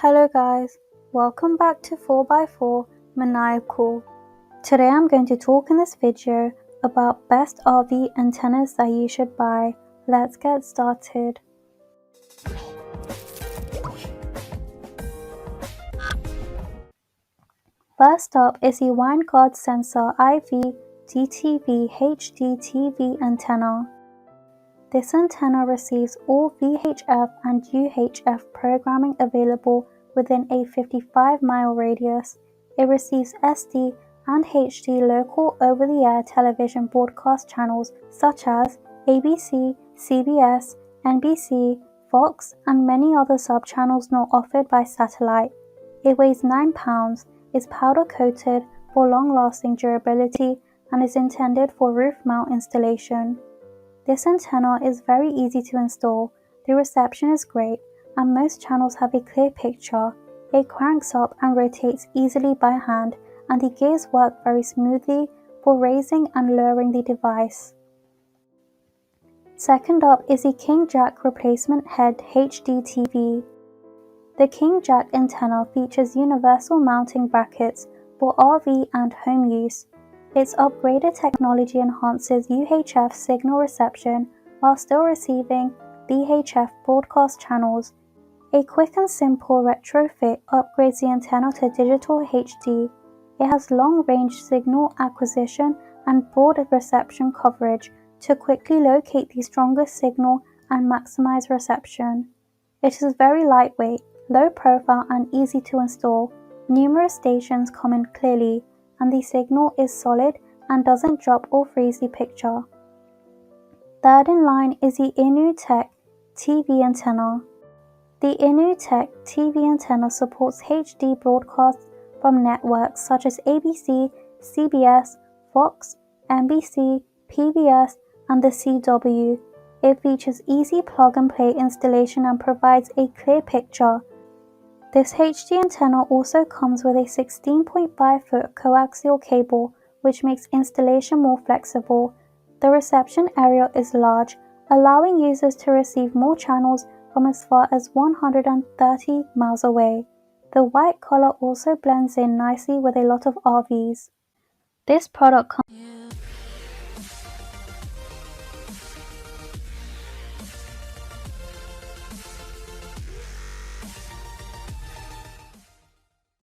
Hello guys, welcome back to 4x4 Maniacal. Today I'm going to talk in this video about best RV antennas that you should buy. Let's get started. First up is the Winegard Sensor IV-DTV hdtv antenna. This antenna receives all VHF and UHF programming available within a 55-mile radius. It receives SD and HD local over-the-air television broadcast channels such as ABC, CBS, NBC, Fox, and many other sub-channels not offered by satellite. It weighs 9 pounds, is powder-coated for long-lasting durability, and is intended for roof mount installation. This antenna is very easy to install, the reception is great, and most channels have a clear picture. It cranks up and rotates easily by hand, and the gears work very smoothly for raising and lowering the device. Second up is the King Jack Replacement Head hdtv. The King Jack antenna features universal mounting brackets for RV and home use. Its upgraded technology enhances UHF signal reception while still receiving VHF broadcast channels. A quick and simple retrofit upgrades the antenna to digital HD. It has long-range signal acquisition and broad reception coverage to quickly locate the strongest signal and maximize reception. It is very lightweight, low profile and easy to install. Numerous stations come in clearly, and the signal is solid and doesn't drop or freeze the picture. Third in line is the InnoTech TV antenna. The InnoTech TV antenna supports HD broadcasts from networks such as ABC, CBS, Fox, NBC, PBS, and the CW. It features easy plug-and-play installation and provides a clear picture. This HD antenna also comes with a 16.5-foot coaxial cable, which makes installation more flexible. The reception area is large, allowing users to receive more channels from as far as 130 miles away. The white color also blends in nicely with a lot of RVs. This product comes